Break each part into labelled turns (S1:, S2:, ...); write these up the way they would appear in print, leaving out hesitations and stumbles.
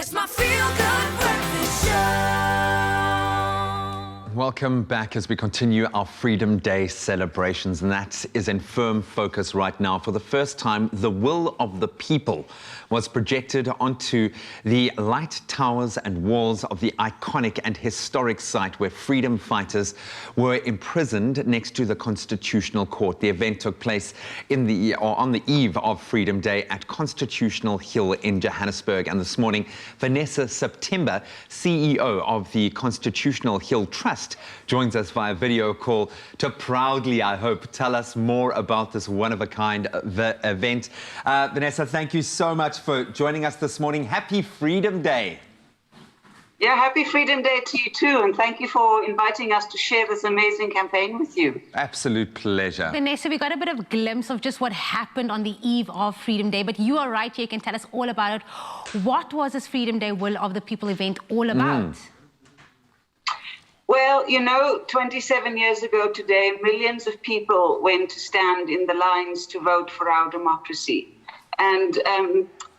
S1: It's my feel-good breakfast show.
S2: Welcome back as we continue our Freedom Day celebrations, and that is in firm focus right now. For the first time, the will of the people was projected onto the light towers and walls of the iconic and historic site where freedom fighters were imprisoned next to the Constitutional Court. The event took place on the eve of Freedom Day at Constitutional Hill in Johannesburg. And this morning, Vanessa September, CEO of the Constitutional Hill Trust, joins us via video call to proudly, I hope, tell us more about this one-of-a-kind event. Vanessa, thank you so much for joining us this morning. Happy Freedom Day.
S3: Yeah, happy Freedom Day to you too, and thank you for inviting us to share this amazing campaign with you.
S2: Absolute pleasure.
S4: Vanessa, we got a bit of a glimpse of just what happened on the eve of Freedom Day, but you are right here, you can tell us all about it. What was this Freedom Day Will of the People event all about?
S3: Well, you know, 27 years ago today, millions of people went to stand in the lines to vote for our democracy. And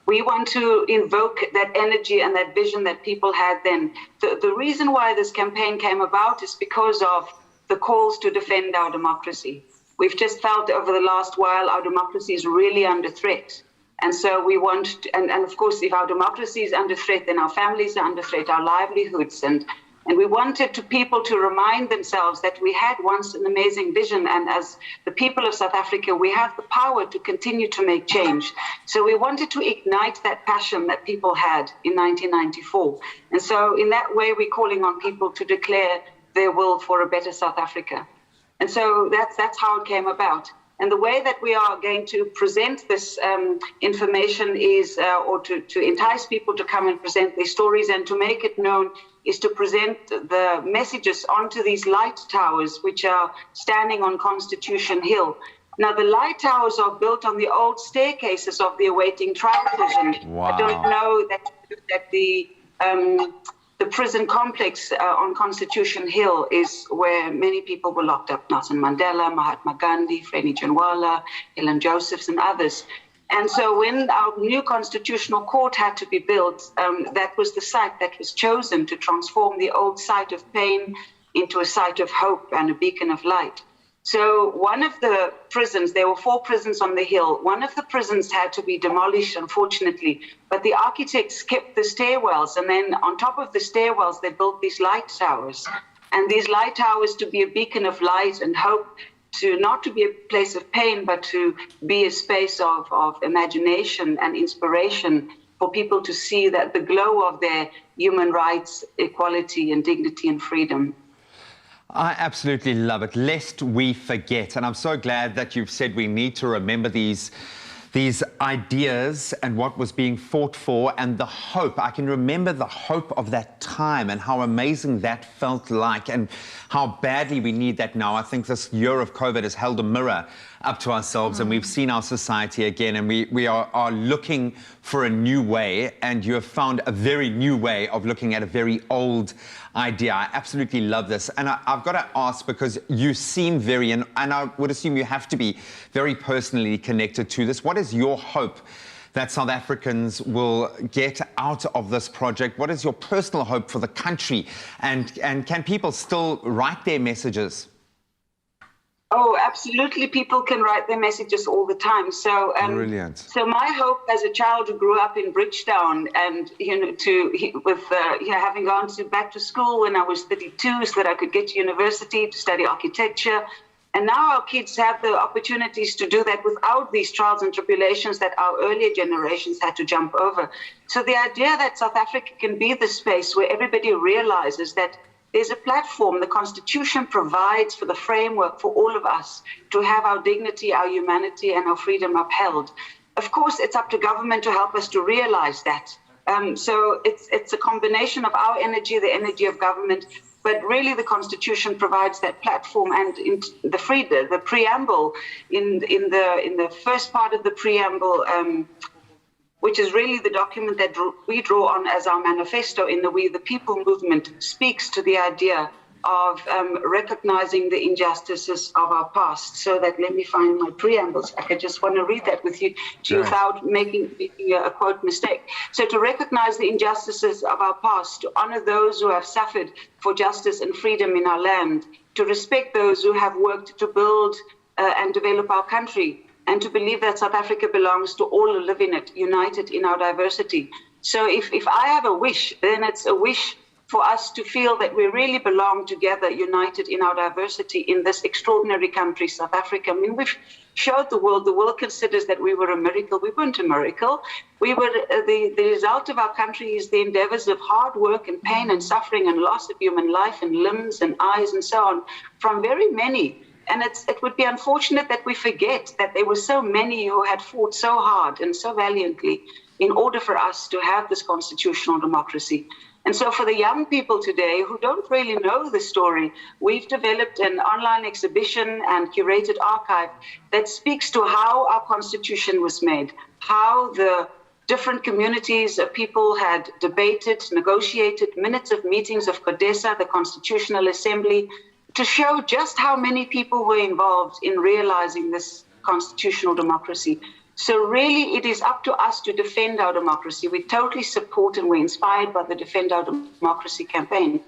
S3: we want to invoke that energy and that vision that people had then. The reason why this campaign came about is because of the calls to defend our democracy. We've just felt over the last while our democracy is really under threat. And so we want, and of course, if our democracy is under threat, then our families are under threat, our livelihoods. And we wanted people to remind themselves that we had once an amazing vision, and as the people of South Africa, we have the power to continue to make change. So we wanted to ignite that passion that people had in 1994. And so in that way, we're calling on people to declare their will for a better South Africa. And so that's how it came about. And the way that we are going to present this information is, or to entice people to come and present their stories and to make it known, is to present the messages onto these light towers, which are standing on Constitution Hill. Now, the light towers are built on the old staircases of the awaiting trial prison.
S2: Wow.
S3: I don't know that the prison complex on Constitution Hill is where many people were locked up. Nelson Mandela, Mahatma Gandhi, Frene Ginwala, Helen Josephs, and others. And so when our new Constitutional Court had to be built, that was the site that was chosen to transform the old site of pain into a site of hope and a beacon of light. So one of the prisons, there were 4 prisons on the hill. One of the prisons had to be demolished, unfortunately, but the architects kept the stairwells, and then on top of the stairwells, they built these light towers. And these light towers to be a beacon of light and hope, to not to be a place of pain, but to be a space of imagination and inspiration for people to see that the glow of their human rights, equality and dignity and freedom.
S2: I absolutely love it, lest we forget. And I'm so glad that you've said we need to remember these ideas and what was being fought for and the hope. I can remember the hope of that time and how amazing that felt like and how badly we need that now. I think this year of COVID has held a mirror up to ourselves and we've seen our society again, and we are looking for a new way, and you have found a very new way of looking at a very old idea. I absolutely love this. And I've got to ask, because you seem very, and I would assume you have to be very personally connected to this. What is your hope that South Africans will get out of this project? What is your personal hope for the country? And can people still write their messages?
S3: Oh, absolutely. People can write their messages all the time. So,
S2: brilliant.
S3: So my hope as a child who grew up in Bridgetown, and having gone back to school when I was 32, so that I could get to university to study architecture, and now our kids have the opportunities to do that without these trials and tribulations that our earlier generations had to jump over. So the idea that South Africa can be the space where everybody realizes that there's a platform, the Constitution provides for the framework for all of us to have our dignity, our humanity, and our freedom upheld. Of course, it's up to government to help us to realize that. So it's a combination of our energy, the energy of government, but really the Constitution provides that platform. And in the preamble, in the first part of the preamble, which is really the document that we draw on as our manifesto in the We the People movement, speaks to the idea of recognizing the injustices of our past. So that, let me find my preambles. I just want to read that with you without making a quote mistake. So to recognize the injustices of our past, to honor those who have suffered for justice and freedom in our land, to respect those who have worked to build and develop our country, and to believe that South Africa belongs to all who live in it, united in our diversity. So if I have a wish, then it's a wish for us to feel that we really belong together, united in our diversity in this extraordinary country, South Africa. I mean, we've showed the world considers that we were a miracle. We weren't a miracle. We were, the result of our country is the endeavors of hard work and pain and suffering and loss of human life and limbs and eyes and so on from very many. And it would be unfortunate that we forget that there were so many who had fought so hard and so valiantly in order for us to have this constitutional democracy. And so for the young people today who don't really know the story, we've developed an online exhibition and curated archive that speaks to how our constitution was made, how the different communities of people had debated, negotiated, minutes of meetings of CODESA, the Constitutional Assembly, to show just how many people were involved in realizing this constitutional democracy. So really, it is up to us to defend our democracy. We totally support and we're inspired by the Defend Our Democracy campaign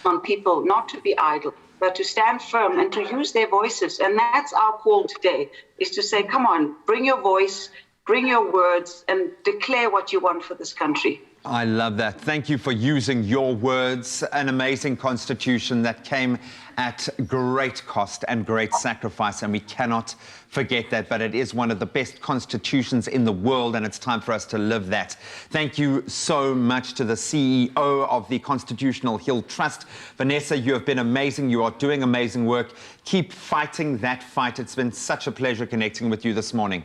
S3: on people not to be idle, but to stand firm and to use their voices. And that's our call today, is to say, come on, bring your voice, bring your words, and declare what you want for this country.
S2: I love that. Thank you for using your words. An amazing constitution that came at great cost and great sacrifice, and we cannot forget that. But it is one of the best constitutions in the world, and it's time for us to live that. Thank you so much to the CEO of the Constitutional Hill Trust. Vanessa, you have been amazing. You are doing amazing work. Keep fighting that fight. It's been such a pleasure connecting with you this morning.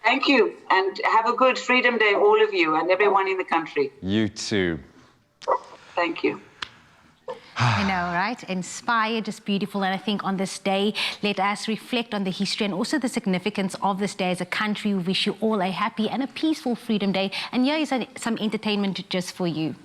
S3: Thank you, and have a good Freedom Day, all of you and everyone in the country.
S2: You too.
S3: Thank you.
S4: I know, right? Inspired, just beautiful. And I think on this day, let us reflect on the history and also the significance of this day as a country. We wish you all a happy and a peaceful Freedom Day. And here is some entertainment just for you.